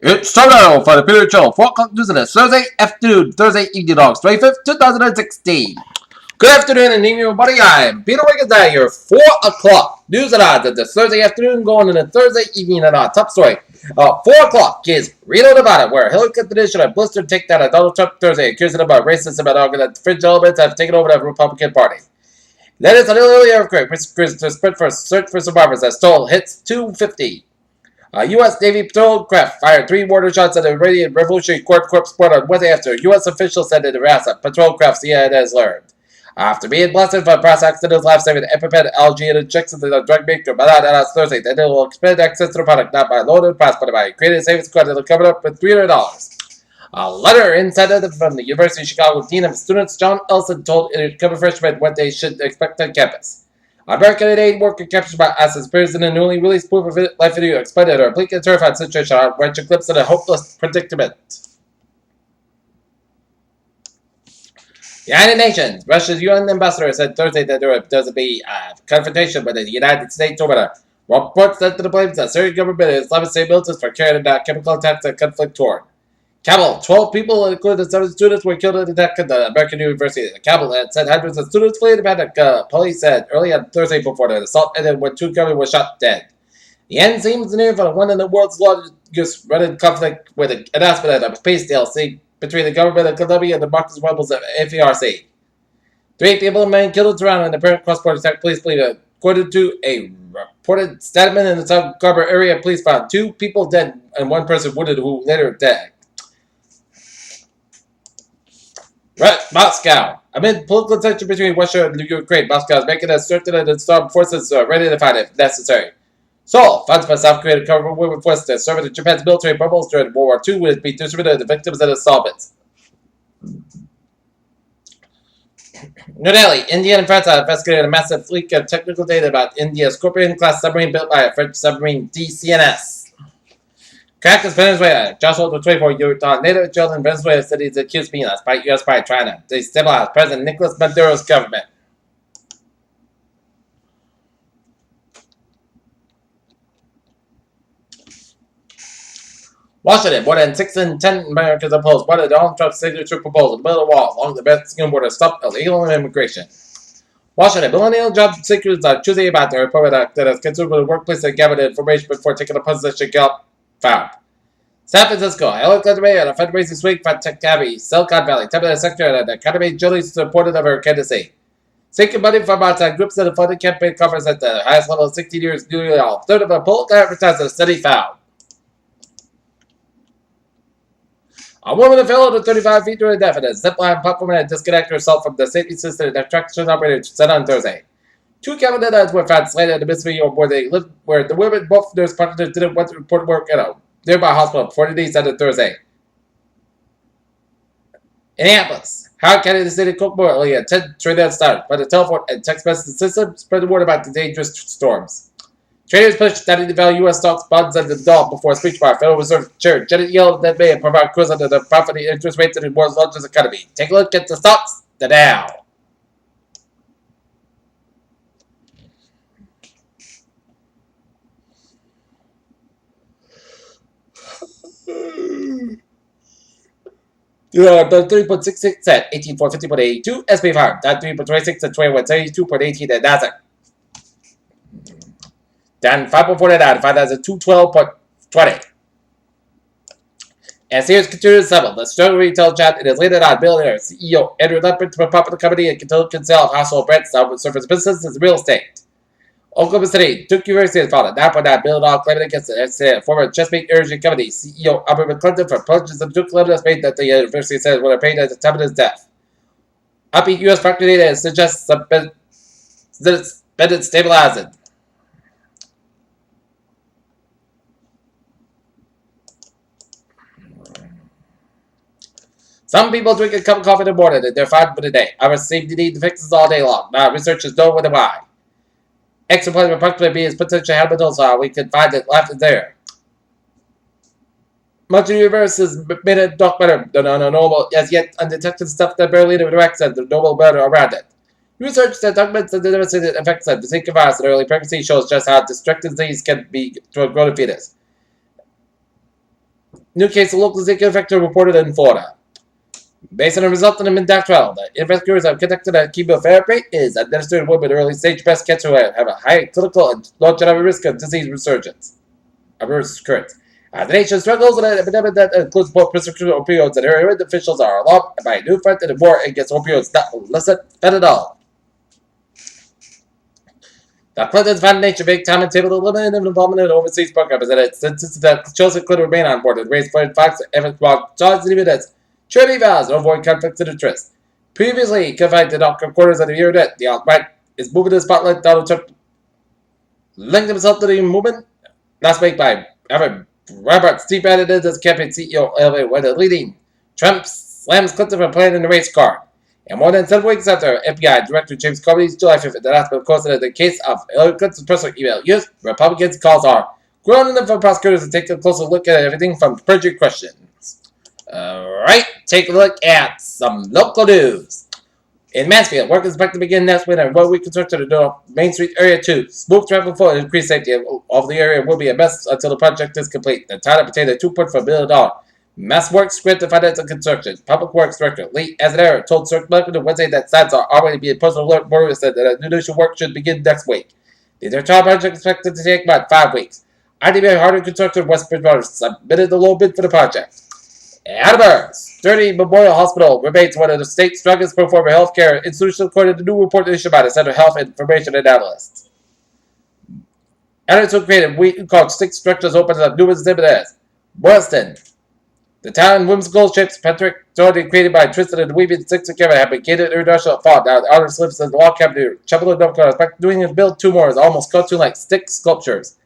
It's time now for the Period Channel 4 o'clock news on this Thursday afternoon, Thursday evening, August 25th, 2016. Good afternoon and evening, everybody. I am Peter Wiggins at your 4 o'clock news and odds of this Thursday afternoon going into Thursday evening and our top story. 4 o'clock is Reno, Nevada, where Hillary Clinton issued a blistered takedown of Donald Trump Thursday, accusing him of racism and arguing that the fringe elements have taken over the Republican Party. Then it's an early earthquake, which is a sprint for search for survivors as toll hits 250. U.S. Navy patrol craft fired 3 mortar shots at the Iranian Revolutionary Guard Corps port on Wednesday after U.S. officials said it harassed a patrol craft CNN has learned. After being blasted for a press accident last time with EpiPen, algae, and injections in the drug maker Malad last Thursday, that it will expand access to the product not by loan and press, but by creating a savings card that will cover up with $300. A letter inside from the University of Chicago Dean of Students John Elson told incoming freshmen what they should expect on campus. American aid worker captured by ISIS appears in a newly released proof of life video explaining her bleak and terrified situation on which eclipse in a hopeless predicament. The United Nations, Russia's UN ambassador said Thursday that there doesn't be a confrontation with the United States over the reports that the blames that Syrian government and Islamic State militants for carrying out chemical attacks and conflict torn. Kabul, 12 people, including 7 students, were killed in an attack at the American University. Kabul had said hundreds of students fled the panic. Police said early on Thursday before the assault ended when 2 gunmen were shot dead. The end seems near for one of the world's largest running conflict with an announcement of a peace deal between the government of Colombia and the Marxist rebels of FARC. 3 people remain killed and surrounded in the apparent cross-border attack. Police believe that, according to a reported statement in the South Garber area, police found 2 people dead and 1 person wounded who later died. Moscow. Amid political tension between Russia and Ukraine, Moscow is making it certain that its armed forces are ready to fight if necessary. Seoul, funds for South Korea to cover women forces that served in Japan's military bubbles during World War II will be distributed to victims and installments. New Delhi, India and France have investigated a massive leak of technical data about India's Scorpion-class submarine built by a French submarine DCNS. Caracas, Venezuela. Joshua, the 24-year-old tornado jailed in Venezuela, said he's accused of being a spy U.S. spy trying to destabilize President Nicolas Maduro's government. Washington, more than 6 in 10 Americans opposed one of Donald Trump's signature proposal to build a wall along the Mexican border to stop illegal immigration. Washington, millennial job seekers are choosing about their report that is concerned with the workplace and gathered information before taking a position found. San Francisco, Hillary Clinton made a fundraising swing for Tech Abbey, Silicon Valley, temporary secretary of the Academy, Julie supported of her candidacy. Seeking money from outside groups at a funded campaign conference at the highest level of 16 years, New York. Third of a poll advertised a study found. A woman fell to 35 feet during death and a zipline platform and disconnected herself from the safety system and the attraction operator said on Thursday. 2 cabinet were found slated in the mystery where they lived, where the women, both nurse partners, didn't want to report work at a nearby hospital 40 days on Thursday. Indianapolis, Howard County, the city of Cookmore, early at 10 tornadoes started, but the telephone and text message system spread the word about the dangerous storms. Traders pushed that in value U.S. stocks, bonds, and the dollar before a speech by Federal Reserve Chair Janet Yellen that may provide cruise under the profit interest rates in the world's largest economy. Take a look at the stocks, the Dow. The 3.66 at 18,450.82, SP 5, down 3.26 at 2172.18 at NASDAQ. Down 5.49 at 5,212.20. And Sears continues to settle. The strong retail chat it is later on billionaire CEO Andrew Leppert to pop the company and continue to sell household brands that would serve as business as real estate. Oklahoma City, Duke University has filed a $9.9 billion claim against the former Chesapeake Energy Company CEO Albert McClendon for purchases of Duke Lebanon made that the university says would have paid at the time of his death. Upbeat U.S. market data suggests that it's been stabilizing. Some people drink a cup of coffee in the morning and they're fine for the day. Others seem to need fixes all day long. Now, researchers don't know why. Exoplasm approximately is potential habitable, so we can find it left there. Much of the universe is made of dark matter, normal, as yet undetected stuff that barely interacts with the normal matter around it. Research that documents the devastating effects of the Zika virus in early pregnancy shows just how destructive disease can be to a growing fetus. new case of local Zika infection reported in Florida. Based on the result of the mid-doc trial, the investigators have conducted a chemotherapy is administered to women with early-stage breast cancer who have a high clinical and longevity risk of disease resurgence. The nation struggles with an epidemic that includes both prescription opioids and heroin. Officials are alarmed by a new front in the war against opioids that illicit fentanyl. The Clinton Foundation big time and table to limit involvement in overseas programs, and it insisted that children could remain on board and raise funded facts and evidence while John Stevens charity vows to avoid conflicts of interest. Previously confined to Dr. quarters of the internet, the alt-right is moving to the spotlight. Donald Trump linked himself to the movement last week by having Robert Steve added as campaign CEO with a leading Trump slams Clinton for planning the race card. And more than 7 weeks after FBI Director James Comey's July 5th announcement posted the case of Hillary Clinton's personal email use, Republicans' calls are growing enough for prosecutors to take a closer look at everything from perjury questions. Alright, take a look at some local news. In Mansfield, work is expected to begin next winter. Roadway construction to the Main Street area 2. Smooth traffic flow and increased safety of the area will be a mess until the project is complete. The town obtained a $2.4 million Mass Works grant to finance the construction. Public Works Director Lee Asadera told Circle on Wednesday that signs are already being posted alert workers that the initial work should begin next week. The entire project is expected to take about 5 weeks. IDB Harder Construction West Bridgewater submitted the low bid for the project. Attleboro Sturdy Memorial Hospital remains one of the state's strongest performing healthcare institutions according to a new report issued by the Center of Health Information and Analysts. Analysts who created we called 6 structures open up new exhibitors. Boylston, the town whimsical shapes Patrick Jordan created by Tristan and Weaving 6 camera have been gated international fall. Now the outer slips in the wall cabinet. Chapel North Carolina expect doing and build 2 more is almost cartoon-like stick sculptures.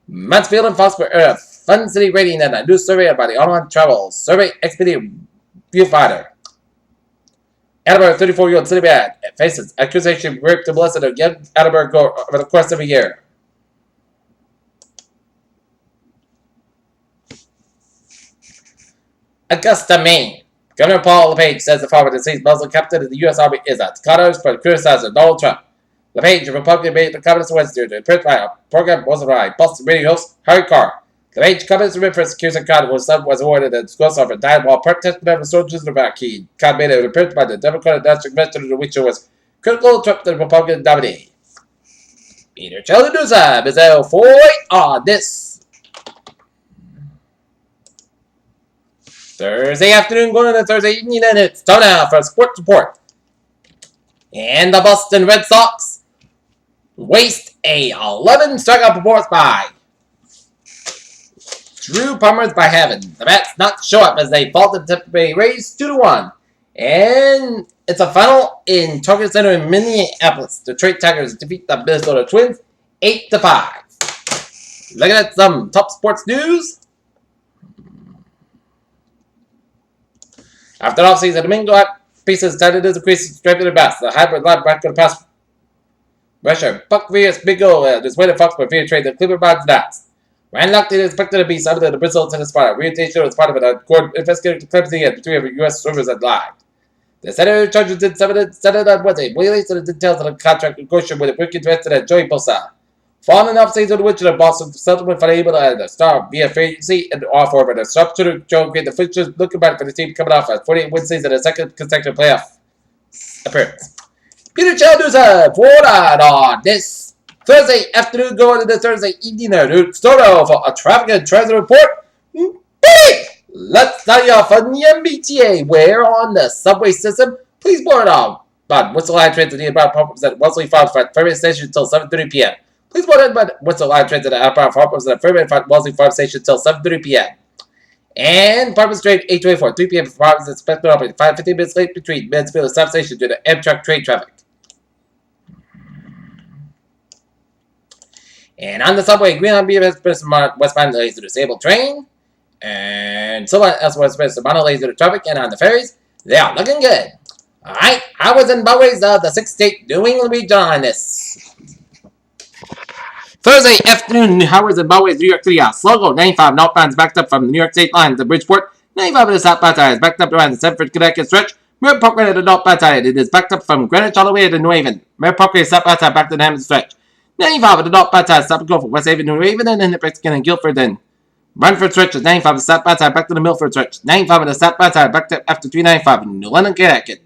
Mansfield and Foxborough area Fun City rating and a new survey by the online travel survey expedited viewfinder. Attleboro 34-year-old city man faces accusation of rape to molested a young Attleboro girl over the course of a year. Augusta, Maine. Governor Paul LePage says the former deceased Muslim captain of the U.S. Army is at Scottish for criticizing Donald Trump. LePage, a Republican, made the comments Wednesday to print by a program sponsored by Boston radio host Harry Carr. LePage comments reference accusing Carr whose son was awarded a disgrace over died while protesting over soldiers in Iraq. Carr made a report by the Democratic National Convention in which it was critical of Trump, the Republican nominee. Peter Chelsea News Hub is out for on this Thursday afternoon going into Thursday evening, and it's time now for a sports report. And the Boston Red Sox waste a 11 strikeout performance by Drew Palmer's by having the bats not show up as they fall to the Tampa Bay Rays 2-1. And it's a final in Target Center in Minneapolis. The Detroit Tigers defeat the Minnesota Twins 8-5. Looking at some top sports news. After the offseason, Domingo pieces started as a crease straight to the bats. The hybrid linebacker pass rusher Buck Villas Big O is waiting Fox for via trade the Cleveland Browns Nats. Ryan Lochte is expected to be summoned to the Brazil tennis spot. Reorientation was part of an court investigating clemency at between U.S. servers and live. The Senator charges did Senate on Wednesday. Wheeling to the details of the contract negotiation with the Wiggins resident Joey Bosa. Following an offseason which the Boston settlement for the able to the star via free agency and offer of an structured Joe Green the futures looking back for the team coming off a 48-win season and a second consecutive playoff appearance. Peter Childers forward on this Thursday afternoon going into Thursday evening. Story for a traffic and transit report. Big! Let's start you off on the MBTA. Where on the subway system? Please board on. But Whistle Line Transit nearby pop-ups at Wellesley Farms at Fairmont Station until 7:30 p.m. Please board on by Whistle Line Transit at outbound pop-ups at Fairmont Wellesley Farm Station until 7:30 p.m. And Parkman Street 824, 3 p.m. for Parkman's expected to operate 5-15 minutes late between Mansfield and South Station due to Amtrak train traffic. And on the subway, Green Line B westbound delays to disabled train. And so on else westbound delays to the traffic. And on the ferries, they are looking good. Alright, hours and byways of the 6th state New England region on this Thursday afternoon, hours and byways New York City are slow. 95 northbound is backed up from the New York State line to Bridgeport. 95 of the southbound side is backed up around the Sanford, Connecticut stretch. Mary Parkway at the northbound side, it is backed up from Greenwich all the way to New Haven. Mary Parkway southbound side back to the Hammond stretch. 95 at the northbound side, stop and go for West Haven, New Haven, and then the Mexican and Guilford, and Brentford stretch is 95 the step outside back to the Milford stretch. 95 the step outside back to after 395 in New London, Connecticut.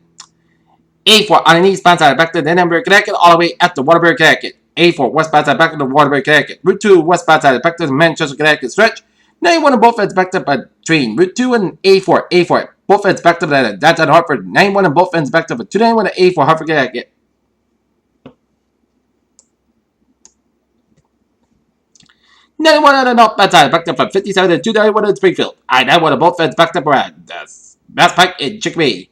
84 on the eastbound side back to the Edinburgh, Connecticut, all the way at the Waterbury, Connecticut. 84 westbound side back to the Waterbury, Connecticut. Route 2 westbound side back to the Manchester, Connecticut stretch. 91 on both ends back up a train. Route 2 and 84. Both ends back to the downtown Hartford. 91 on both ends back to the 291 and 84 Hartford, Connecticut. 91 on the northbound side back up from 57 to 291 in Springfield. I-91 on both ends back up around the Mass Pike in Chickabee.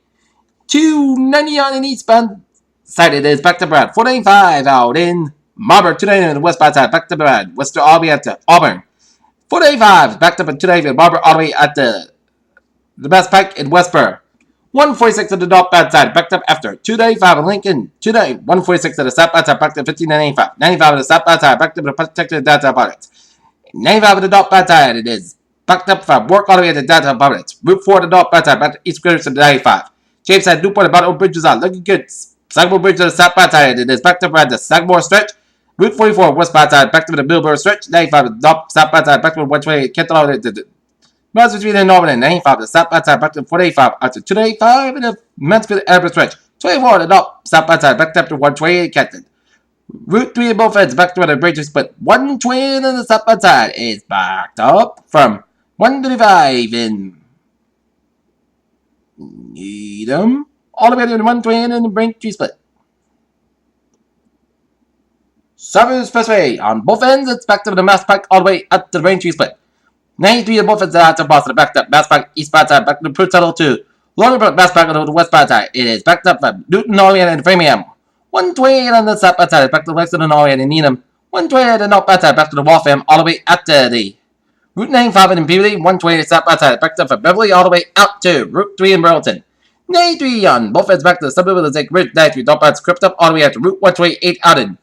290 on the eastbound side it is back to Brad. 495 out in Marlborough. 290 on the westbound side back to Brad. Western Albany at the Auburn. 485 back up at 290 in Marlborough all the way at the Mass Pike in Westboro. 146 on the northbound side backed up after 295 in Lincoln. 290 146 on the southbound side back to 1595. 95 on the southbound side back to the protected downtown Providence. 95 on the northbound side it is backed up from Work all the way to downtown Providence. Route 4 on the northbound side back to East Greenwich to 95. James had Newport about old bridges on. Looking good. Sagamore Bridge on the southbound side. It is backed up around the Sagamore stretch. Route 44 westbound side back to the Millboro stretch. 95 on the southbound side back to the 120 Kenton. Miles between the Norman and 95 the southbound side back to 485 out to 285 in the Mansfield Edinburgh stretch. 24 on the north southbound side back up to 128 Kenton. Route 3 in both ends back to where the bridge is split. 120 on the southbound side is backed up from 135 in Needham, all the way to the 120 and the Braintree split. Southern Expressway on both ends, it's back to the Mass Pike all the way up to the Braintree split. 93 on both ends out to Boston, backed up. Mass Pike eastbound side, back to the Pruitt Tunnel to Laurinburg, Mass Pike on the westbound side. It is backed up from Newton, Norway, and Framingham. 128 on the southbound side, back to Lexington, Norway, and Needham. 120 on the northbound side, back to the Waltham, all the way up to the Route 95 in Peabody. 120 southbound side, backed up from Beverly, all the way out to Route 3 in Burlington. 93 on both ends back to the suburb of the Lake Ridge. 93 northbound script up all the way out to Route 128 out in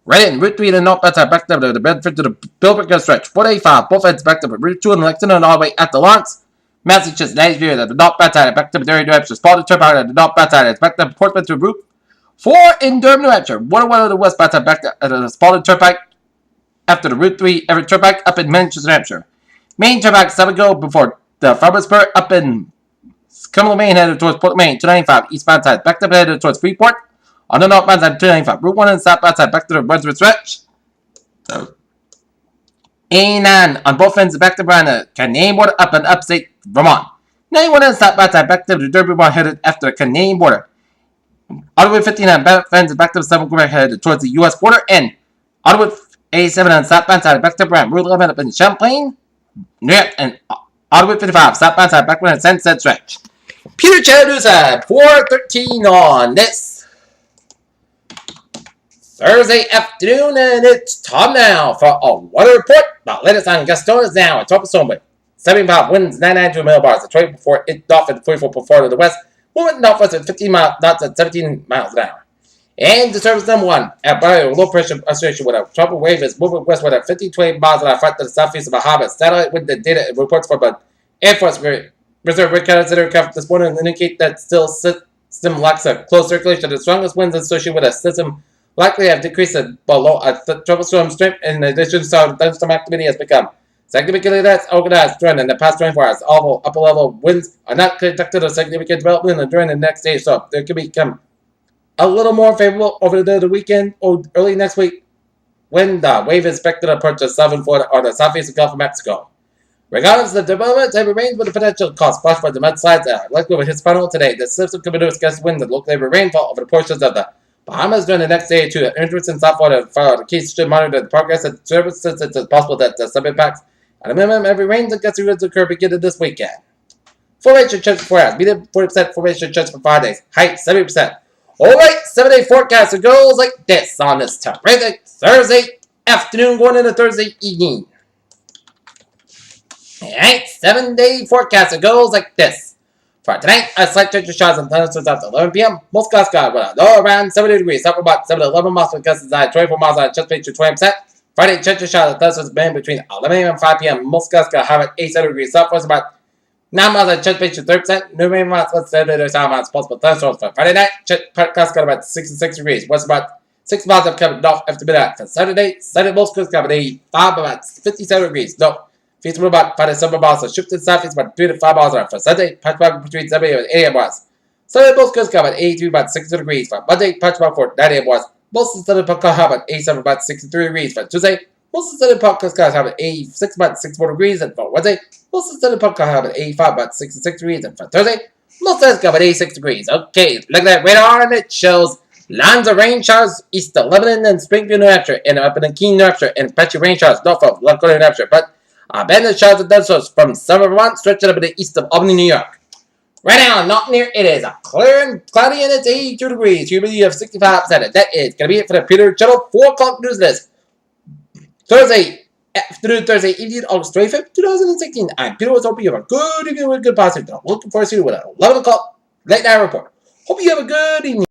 Redding. Route 3 in the northbound side back to the Bedford to the Billbrook stretch. 485 both ends back to Route 2 in Lexington all the way out to Lawrence, Massachusetts. 93 at the northbound side back to Derry, New Hampshire. Spalding Turnpike at the northbound side. It's back to Portsmouth to Route 4 in Durham, New Hampshire. 101 on the westbound side back to the Spalding Turnpike after the Route 3 Everett Turnpike up in Manchester, New Hampshire. Main Turnpike 7 go before the Farmersburg up in Cumberland, Maine, headed towards Portland, Maine. 295 eastbound side back up headed towards Freeport. On the northbound side, 295. Route 1 and southbound side back to the Brunswick stretch. 89 on both ends back to Brandon. Canadian border up in upstate Vermont. 91 on the southbound side back to the Derby Bar headed after the Canadian border. All the way 59 both ends back to the 7th Quebec headed towards the U.S. border. And all the way 87 on the southbound side back to Brand. Route 11 up in Champlain, New York. And all the way 55 southbound side back to the Sunset stretch. Peter Chattanooga, 4:13 on this Thursday afternoon, and it's time now for a weather report. The latest on Gastonia is now at Tropical Storm with 75 winds, 99 millibars. The trade before it off at 44.4 to the west. Movement northwest at 15 miles, knots at 17 miles an hour. And disturbance number 1 at Barrio, low pressure association with a tropical wave is moving westward at 15-20 miles an hour front to the southeast of Bahamas. Satellite wind data reports for the Air Force Reserve Wind Center this morning indicate that still system lacks a close circulation. The strongest winds associated with a system likely have decreased below a tropical storm strength. In addition, so thunderstorm activity has become significantly less organized during the past 24 hours. Although upper level winds are not conducted a significant development during the next day, so there could become a little more favorable over the weekend or early next week when the wave is expected to approach the southern Florida or the southeastern Gulf of Mexico. Regardless of the development, heavy rains with the potential cause flash floods and mudslides are likely with Hispaniola today. The system could produce gust winds and local heavy rainfall over the portions of the Bahamas during the next day or two. Interests in South Florida the keys should monitor the progress of the service since it is possible that some impacts at a minimum heavy rains and gusty winds occur beginning this weekend. Formation chance for 4 hours. Medium 40% formation chance for 5 days. Height 70%. Alright, 7-day forecast. It goes like this on this terrific Thursday afternoon going into Thursday evening. Alright, 7-day forecast. It goes like this. For tonight, a slight change of showers and thunderstorms after 11 p.m. Most clouds got with a low around 70 degrees. Upper about 7 to 11 miles with gusts inside 24 miles on chest to 20%. Friday, change of showers and thunderstorms been between 11 a.m. and 5 p.m. Most clouds got high at 87 degrees. Southwest about 9 miles on chest to 30%. New rain miles with 7 to 7 miles possible thunderstorms. For Friday night, clouds got about 66 degrees. West about 6 miles of coming north after midnight. For Saturday, most clouds got about 85 about 57 degrees. No. feasible about 5 to 7 balls, so shift to the south, it's about 3 to 5 balls are for Sunday, punch ball between 7 and 8 bars. Sunday, both schools got about 83 about 60 degrees. For Monday, punch ball for 9 bars. Most of the Southern Puck have about 87 about 63 degrees. For Tuesday, most of the Southern Puck have about 86 about 64 degrees. And for Wednesday, most of the Southern Puck have about 85 about 66 degrees. And for Thursday, most of us got about 86 degrees. Okay, look at that radar, and it shows lines of rain showers east of Lebanon and Springfield, New Hampshire, and up in Keene, New Hampshire, and patchy rain showers north of Lakota, New Hampshire. But abandoned showers and thunderstorms from summer Vermont stretching up in the east of Albany, New York. Right now, not near it is a clear and cloudy, and it's 82 degrees. Humidity of 65%. That is going to be it for the Peter Channel 4 o'clock news list. Thursday afternoon, Thursday evening, August 25th, 2016. I'm Peter. Hope you have a good evening with good positive. Looking forward to see you with an 11 o'clock late night report. Hope you have a good evening.